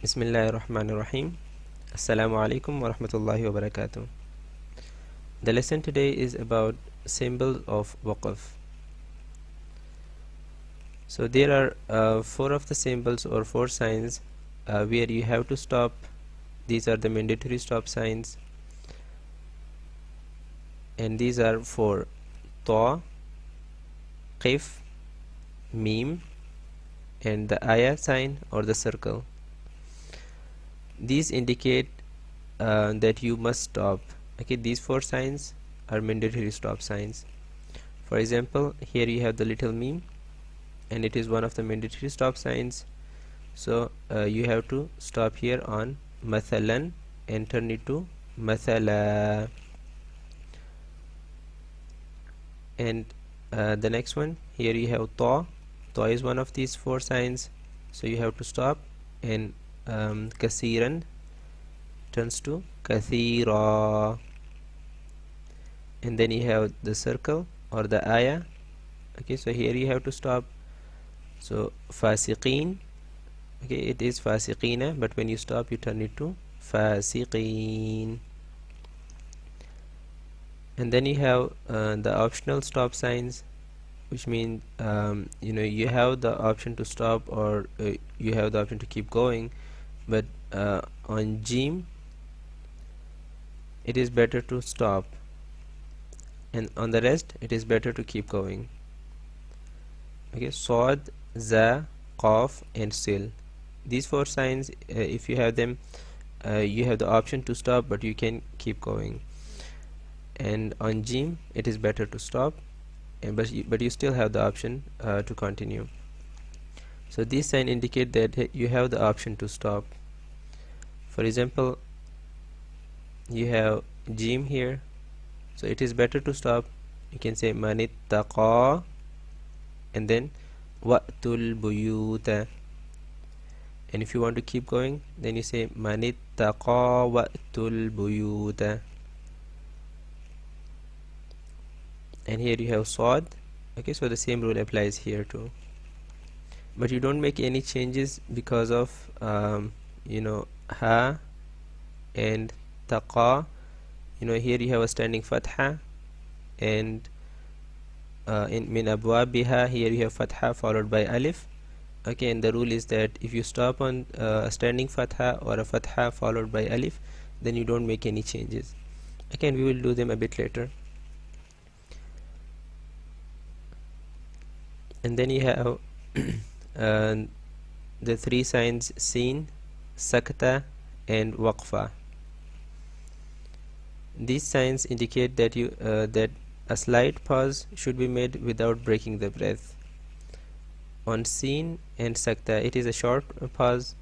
Bismillahirrahmanirrahim. Assalamu alaikum wa rahmatullahi wa barakatuh. The lesson today is about symbols of Waqf. So there are four of the symbols or four signs where you have to stop. These are the mandatory stop signs, and these are for Ta, Qif, Mim, and the Ayah sign or the circle. These indicate that you must stop. Okay, these four signs are mandatory stop signs. For example, here you have the little meme, and it is one of the mandatory stop signs. So you have to stop here on mathalan and turn it to mathala. And the next one, here you have ta. Ta is one of these four signs, so you have to stop, and kasiran turns to kathira. And then you have the circle or the ayah. Okay, so here you have to stop. So fasiqeen, okay, it is fasiqina, but when you stop you turn it to fasiqeen. And then you have the optional stop signs, which means you have the option to stop, or you have the option to keep going, but on jim it is better to stop, and on the rest it is better to keep going. Okay, Sod, Za, Qaf, and Sil. These four signs, if you have them, you have the option to stop, but you can keep going. And on Jim it is better to stop, and but you still have the option to continue. So these signs indicate that you have the option to stop. For example, you have Jim here, so it is better to stop. You can say manittaqa, and then wa'tul buyuta. And if you want to keep going, then you say manittaqa wa'tul buyuta. And here you have Sod. Okay, so the same rule applies here too, but you don't make any changes because of ha and taqa. Here you have a standing fatha, and in min abwabiha, here you have fatha followed by alif. Okay, and the rule is that if you stop on a standing fatha or a fatha followed by alif, then you don't make any changes. Okay, and we will do them a bit later. And then you have the three signs Sin, Sakta, and Waqfa. These signs indicate that that a slight pause should be made without breaking the breath. On Sin and Sakta it is a short pause,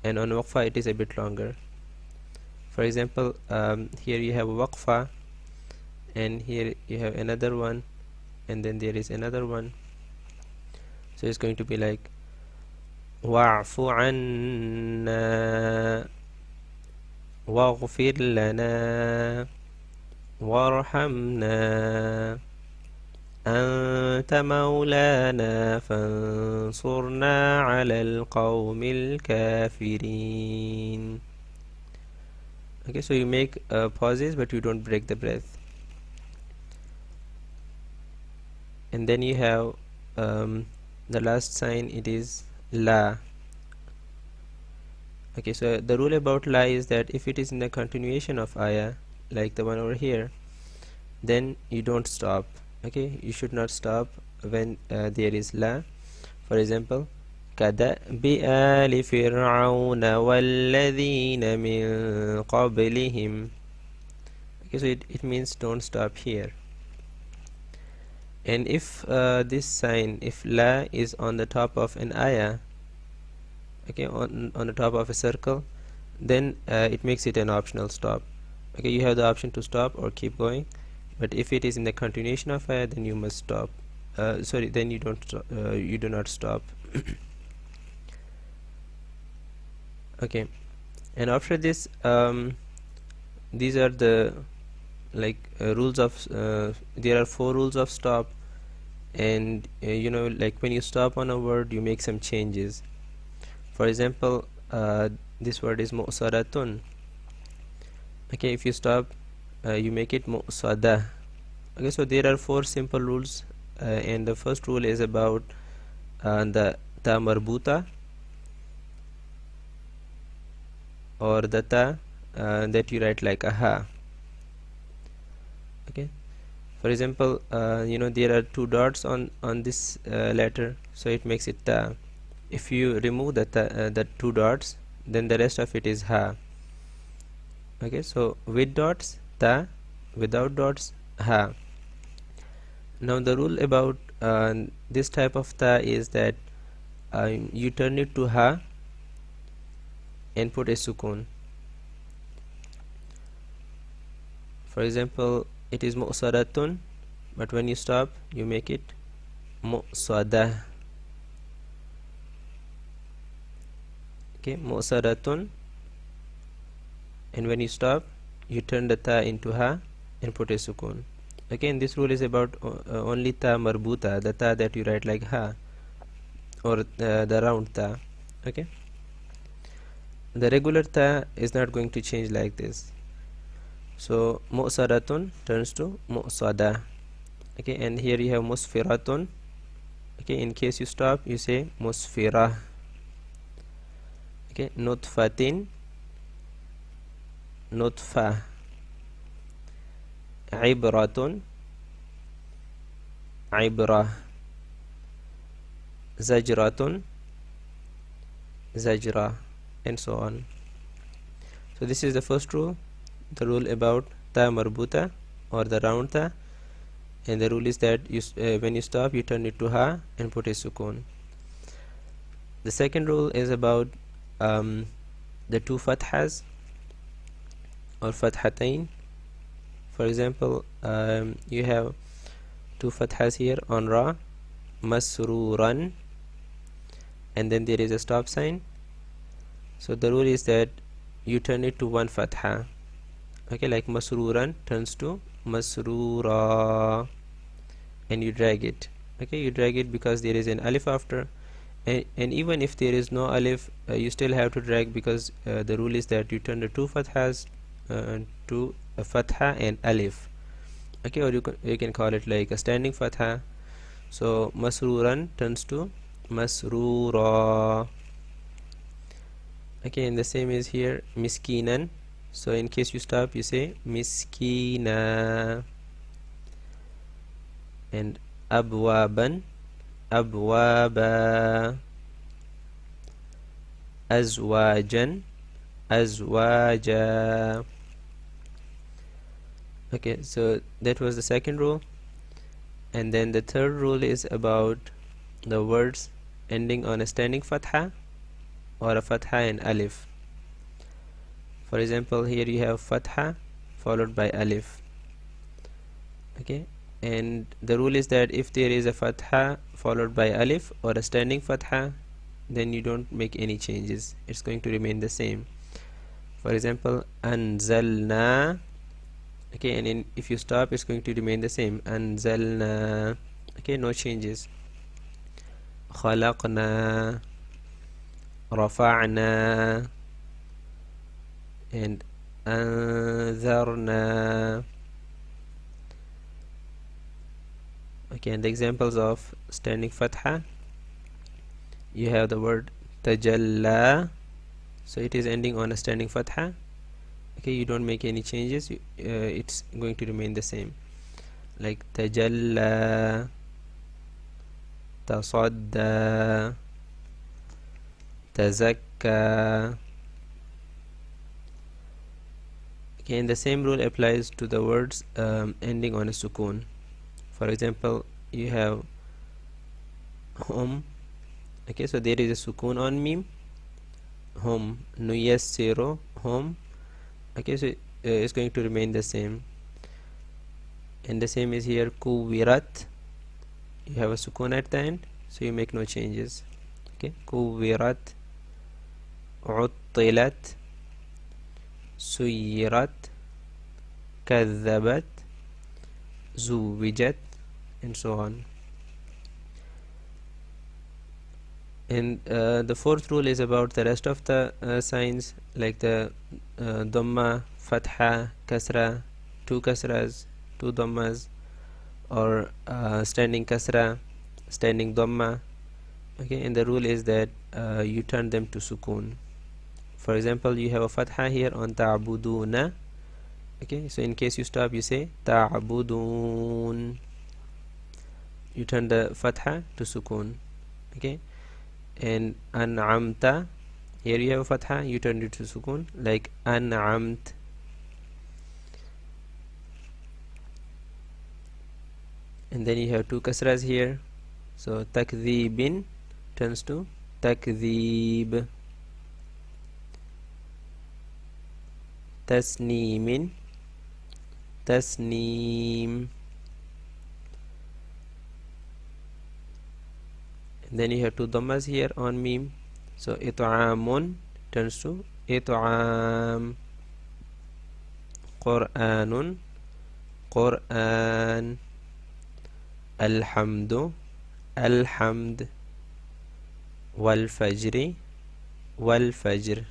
and on Waqfa it is a bit longer. For example, here you have Waqfa, and here you have another one, and then there is another one. So it's going to be like wa'fu anna waghfir lana warhamna anta maulana fansurna ala alqawmil kafirin. Okay, so you make pauses, but you don't break the breath. And then you have the last sign, it is La. Okay, so the rule about La is that if it is in the continuation of ayah, like the one over here, then you don't stop. Okay, you should not stop when there is La. For example, كَدَأْبِ آلِ فِرْعَوْنَ وَالَّذِينَ مِنْ قَبْلِهِمْ. Okay, so it means don't stop here. And if this sign, if La is on the top of an ayah, okay, on the top of a circle, then it makes it an optional stop. Okay, you have the option to stop or keep going, but if it is in the continuation of ayah, then you must stop. Then you don't you do not stop. Okay, and after this, these are the rules of there are four rules of stop. And like when you stop on a word, you make some changes. For example, this word is mu'saratun. Okay, if you stop, you make it mu'sada. Okay, so there are four simple rules, and the first rule is about the ta marbuta, or the ta that you write like a ha. Okay, for example, there are two dots on this letter, so it makes it ta. If you remove the two dots, then the rest of it is ha. Okay, so with dots ta, without dots ha. Now the rule about this type of ta is that you turn it to ha and put a sukun. For example, it is mu'saratun, but when you stop, you make it mu'sada. Okay, mu'saratun, and when you stop, you turn the ta into ha and put a sukun. Again, this rule is about only ta marbuta, the ta that you write like ha, or the round ta. Okay, the regular ta is not going to change like this. So mu'saratun turns to mu'sada. Okay, and here you have musfiratun. Okay, in case you stop, you say musfira. Okay, nutfatin, nutfa. Ibratun, ibra. Zajratun, zajra, and so on. So this is the first rule, the rule about ta marbuta, or the round ta, and the rule is that when you stop, you turn it to ha and put a sukun. The second rule is about the two fathas or fathatain. For example, you have two fathas here on ra, masruran, and then there is a stop sign. So the rule is that you turn it to one fatha. Okay, like masruran turns to masrura, and you drag it. Okay, you drag it because there is an alif after, and even if there is no alif, you still have to drag, because the rule is that you turn the two fathas to a fatha and alif. Okay, or you can call it like a standing fatha. So masruran turns to masrura. Okay, and the same is here, miskinan. So in case you stop, you say miskina. And abwaban, abwaba. Azwajan, azwaja. Okay, so that was the second rule. And then the third rule is about the words ending on a standing fatha or a fatha and alif. For example, here you have fatha followed by alif. Okay, and the rule is that if there is a fatha followed by alif or a standing fatha, then you don't make any changes, it's going to remain the same. For example, anzalna. Okay, and if you stop, it's going to remain the same, anzalna. Okay, no changes. Khalaqna, rafa'na, and anzarna. Okay, and the examples of standing fatha, you have the word tajalla, so it is ending on a standing fatha. Okay, you don't make any changes, it's going to remain the same, like tajalla, tasadda, tazakka. Okay, and the same rule applies to the words ending on a sukun. For example, you have hum. Okay, so there is a sukun on mim, hum, nuyassiru, hum. Okay, so it's going to remain the same, and the same is here, kuwirat. You have a sukun at the end, so you make no changes. Okay, kuwirat, uttilat, suyirat, kadhabat, zuwijat, and so on. And the fourth rule is about the rest of the signs, like the dhamma, fatha, kasra, two kasras, two dhammas, or standing kasra, standing dhamma. Okay, and the rule is that you turn them to sukun. For example, you have a fatha here on ta'buduna. Okay, so in case you stop, you say ta'budun. You turn the fatha to sukun. Okay, and an'amta, here you have a fatha, you turn it to sukun, like an'amt. And then you have two kasras here, so takdhibin turns to takdhib. Tasneemin, tasneem. And then you have two dhammas here on meme, so it'amun turns to it'am. Qur'anun, Qur'an. Alhamdu, alhamd. Wal fajri, wal fajr.